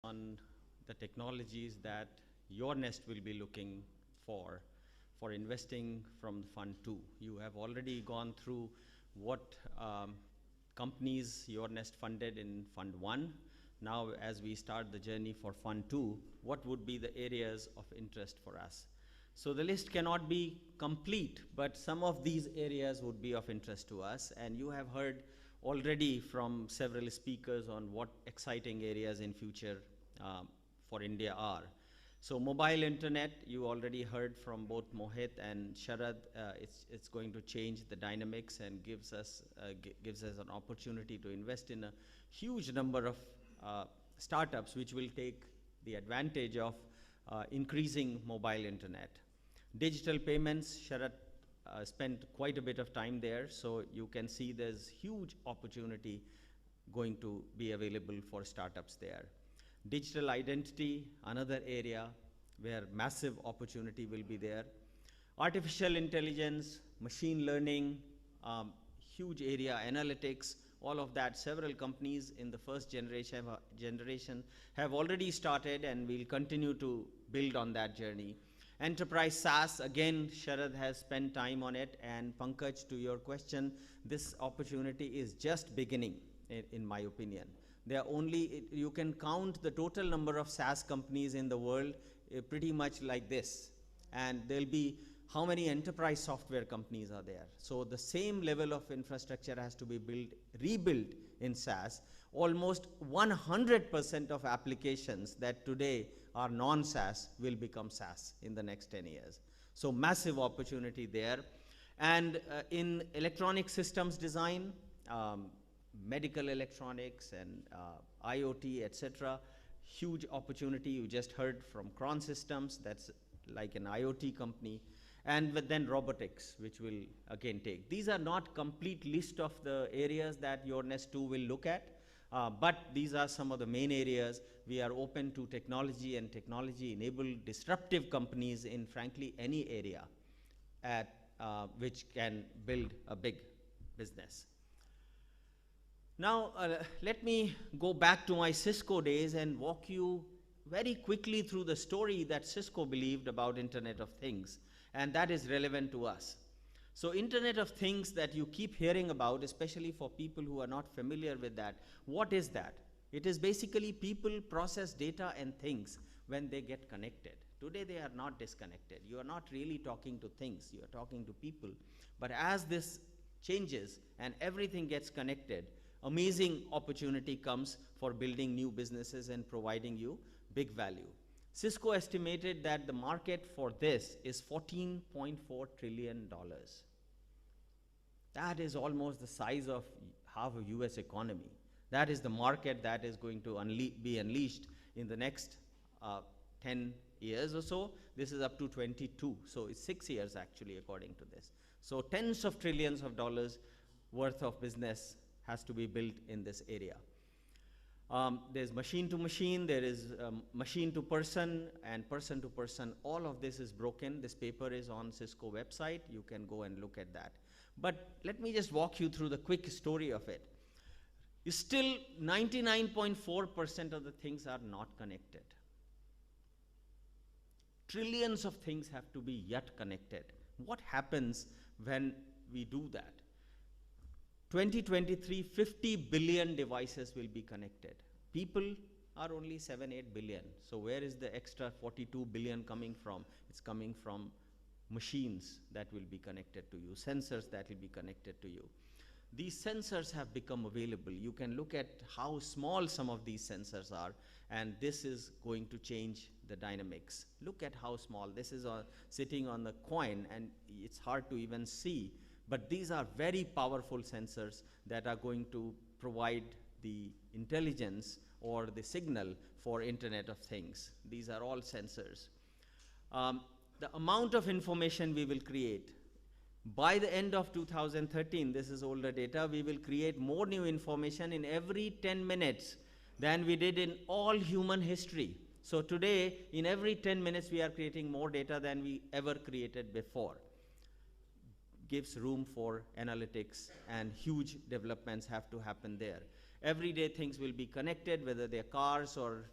on the technologies that YourNest will be looking for investing from Fund 2. You have already gone through what companies YourNest funded in Fund 1. Now, as we start the journey for Fund 2, what would be the areas of interest for us? So the list cannot be complete, but some of these areas would be of interest to us. And you have heard already from several speakers on what exciting areas in future for India are. So mobile internet, you already heard from both Mohit and Sharad. It's going to change the dynamics and gives us an opportunity to invest in a huge number of startups which will take the advantage of increasing mobile internet. Digital payments, Sharad spent quite a bit of time there, so you can see there's huge opportunity going to be available for startups there. Digital identity, another area where massive opportunity will be there. Artificial intelligence, machine learning, huge area, analytics, all of that. Several companies in the first generation have already started and will continue to build on that journey. Enterprise SaaS, again, Sharad has spent time on it, and Pankaj, to your question, this opportunity is just beginning, in my opinion. There are only, you can count the total number of SaaS companies in the world pretty much like this. And there'll be how many enterprise software companies are there. So the same level of infrastructure has to be rebuilt in SaaS. Almost 100% of applications that today are non-SaaS will become SaaS in the next 10 years. So massive opportunity there. And in electronic systems design, medical electronics and IoT, etc., huge opportunity. You just heard from Cron Systems, that's like an IoT company. And then robotics, which will again take. These are not complete list of the areas that YourNest 2 will look at, but these are some of the main areas. We are open to technology and technology-enabled disruptive companies in, frankly, any area which can build a big business. Now, let me go back to my Cisco days and walk you very quickly through the story that Cisco believed about Internet of Things, and that is relevant to us. So Internet of Things that you keep hearing about, especially for people who are not familiar with that, what is that? It is basically people process data and things when they get connected. Today they are not disconnected. You are not really talking to things, you are talking to people. But as this changes and everything gets connected, amazing opportunity comes for building new businesses and providing you big value. Cisco estimated that the market for this is $14.4 trillion. That is almost the size of half a US economy. That is the market that is going to be unleashed in the next 10 years or so. This is up to 22, so it's 6 years actually according to this. So tens of trillions of dollars worth of business has to be built in this area. There's machine to machine, there is machine to person, and person to person. All of this is broken. This paper is on Cisco website. You can go and look at that. But let me just walk you through the quick story of it. Still, 99.4% of the things are not connected. Trillions of things have to be yet connected. What happens when we do that? 2023, 50 billion devices will be connected. People are only 7-8 billion. So where is the extra 42 billion coming from? It's coming from machines that will be connected to you, sensors that will be connected to you. These sensors have become available. You can look at how small some of these sensors are, and this is going to change the dynamics. Look at how small. This is sitting on the coin, and it's hard to even see. But these are very powerful sensors that are going to provide the intelligence or the signal for Internet of Things. These are all sensors. The amount of information we will create, by the end of 2013, this is older data, we will create more new information in every 10 minutes than we did in all human history. So today, in every 10 minutes, we are creating more data than we ever created before. Gives room for analytics, and huge developments have to happen there. Everyday things will be connected, whether they're cars or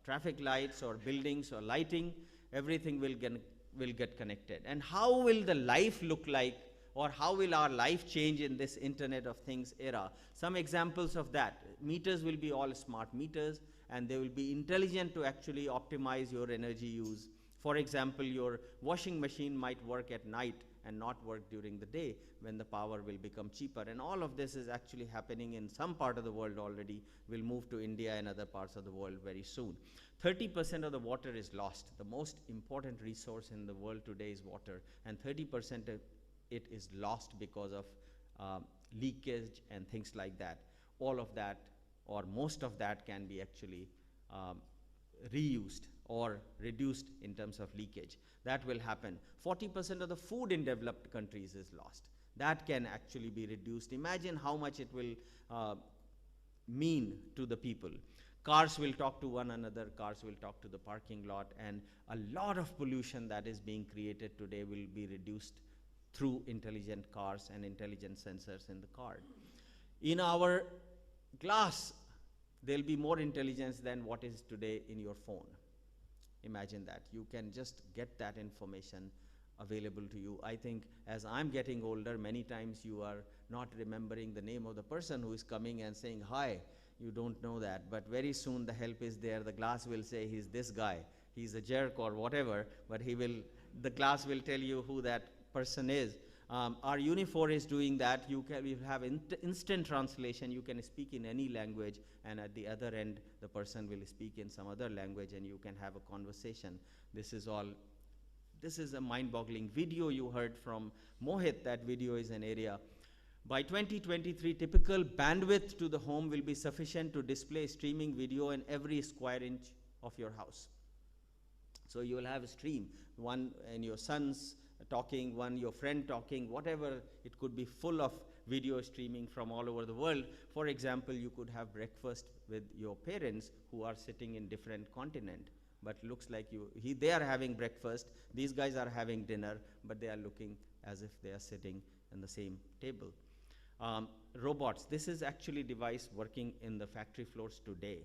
traffic lights or buildings or lighting, everything will get connected. And how will the life look like, or how will our life change in this Internet of Things era? Some examples of that: meters will be all smart meters, and they will be intelligent to actually optimize your energy use. For example, your washing machine might work at night and not work during the day when the power will become cheaper. And all of this is actually happening in some part of the world already, will move to India and other parts of the world very soon. 30% of the water is lost. The most important resource in the world today is water, and 30% of it is lost because of leakage and things like that. All of that, or most of that, can be actually reused or reduced in terms of leakage. That will happen. 40% of the food in developed countries is lost. That can actually be reduced. Imagine how much it will mean to the people. Cars will talk to one another, cars will talk to the parking lot, and a lot of pollution that is being created today will be reduced through intelligent cars and intelligent sensors in the car. In our glass, there'll be more intelligence than what is today in your phone. Imagine that. You can just get that information available to you. I think as I'm getting older, many times you are not remembering the name of the person who is coming and saying, hi, you don't know that. But very soon the help is there. The glass will say, he's this guy, he's a jerk or whatever, but the glass will tell you who that person is. Our Unifor is doing that. We have instant translation. You can speak in any language, and at the other end, the person will speak in some other language, and you can have a conversation. This is a mind-boggling video you heard from Mohit. That video is an area. By 2023, typical bandwidth to the home will be sufficient to display streaming video in every square inch of your house. So you will have a stream, one in your son's talking, one your friend talking, whatever. It could be full of video streaming from all over the world. For example, you could have breakfast with your parents who are sitting in different continent, but looks like they are having breakfast, these guys are having dinner, but they are looking as if they are sitting in the same table. Robots, this is actually device working in the factory floors today,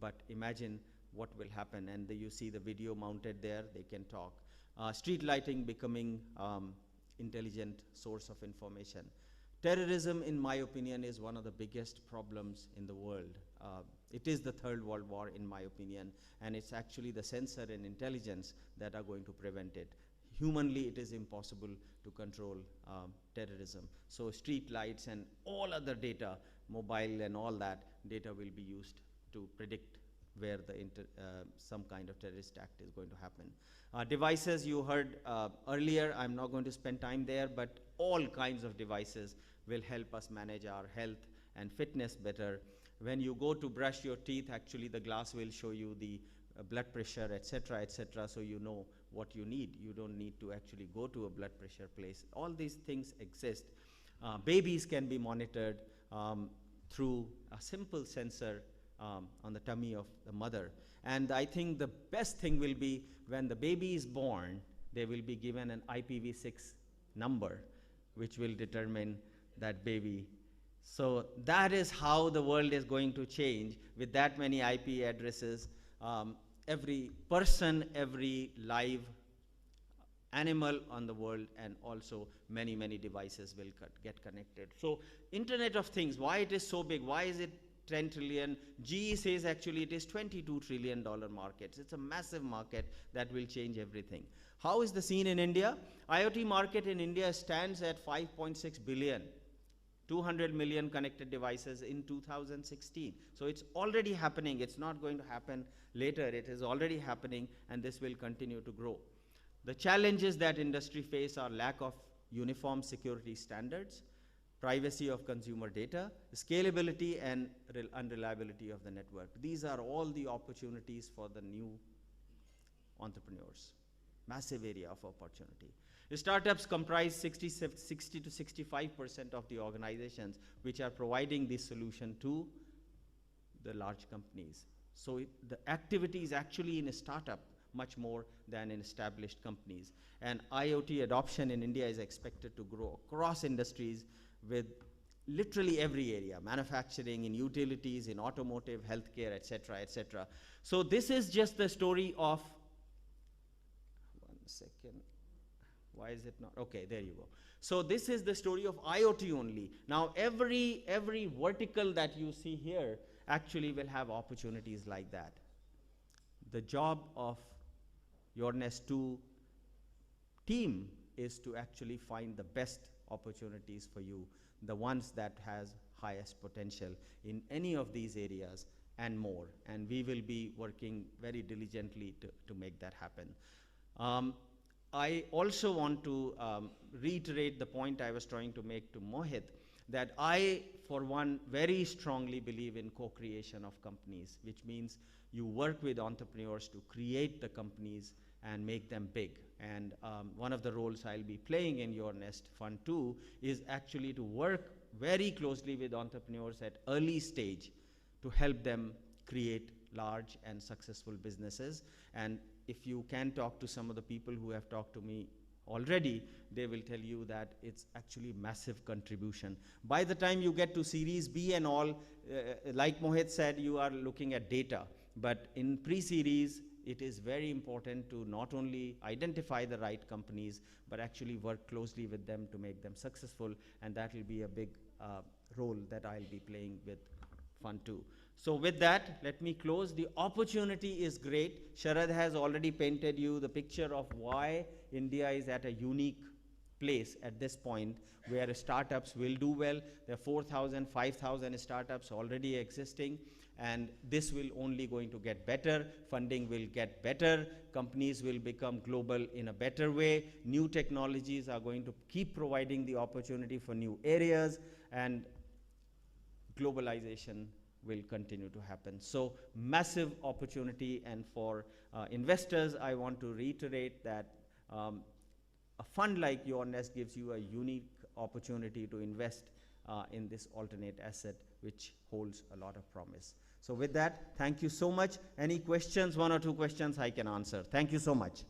but imagine what will happen. And you see the video mounted there, they can talk. Street lighting becoming intelligent source of information. Terrorism, in my opinion, is one of the biggest problems in the world. It is the Third World War, in my opinion, and it's actually the sensor and intelligence that are going to prevent it. Humanly, it is impossible to control terrorism. So street lights and all other data, mobile and all that data will be used to predict where some kind of terrorist act is going to happen. Devices, you heard earlier, I'm not going to spend time there, but all kinds of devices will help us manage our health and fitness better. When you go to brush your teeth, actually the glass will show you the blood pressure, etc., so you know what you need. You don't need to actually go to a blood pressure place. All these things exist. Babies can be monitored through a simple sensor on the tummy of the mother. And I think the best thing will be when the baby is born, they will be given an IPv6 number, which will determine that baby. So that is how the world is going to change with that many IP addresses. Every person, every live animal on the world, and also many, many devices will get connected. So Internet of Things, why it is so big? Why is it 10 trillion? GE says actually it is $22 trillion market. It's a massive market that will change everything. How is the scene in India? IoT market in India stands at 5.6 billion. 200 million connected devices in 2016. So it's already happening. It's not going to happen later. It is already happening, and this will continue to grow. The challenges that industry face are lack of uniform security standards, privacy of consumer data, scalability, and unreliability of the network. These are all the opportunities for the new entrepreneurs. Massive area of opportunity. The startups comprise 60 to 65% of the organizations which are providing this solution to the large companies. So the activity is actually in a startup much more than in established companies. And IoT adoption in India is expected to grow across industries with literally every area, manufacturing, in utilities, in automotive, healthcare, etc., etc. So this is just the story of, one second, why is it not, okay, there you go. So this is the story of IoT only. Now every vertical that you see here actually will have opportunities like that. The job of YourNest 2 team is to actually find the best opportunities for you, the ones that has highest potential in any of these areas and more. And we will be working very diligently to make that happen. I also want to reiterate the point I was trying to make to Mohit, that I, for one, very strongly believe in co-creation of companies, which means you work with entrepreneurs to create the companies and make them big. And one of the roles I'll be playing in YourNest Fund 2 is actually to work very closely with entrepreneurs at early stage to help them create large and successful businesses. And if you can talk to some of the people who have talked to me already, they will tell you that it's actually massive contribution. By the time you get to Series B and all, like Mohit said, you are looking at data. But in pre-series, it is very important to not only identify the right companies, but actually work closely with them to make them successful. And that will be a big role that I'll be playing with Fund 2. So with that, let me close. The opportunity is great. Sharad has already painted you the picture of why India is at a unique place at this point where startups will do well. There are 4,000, 5,000 startups already existing, and this will only going to get better. Funding will get better. Companies will become global in a better way. New technologies are going to keep providing the opportunity for new areas, and globalization will continue to happen. So massive opportunity, and for investors, I want to reiterate that a fund like YourNest gives you a unique opportunity to invest in this alternate asset, which holds a lot of promise. So with that, thank you so much. Any questions, one or two questions I can answer. Thank you so much.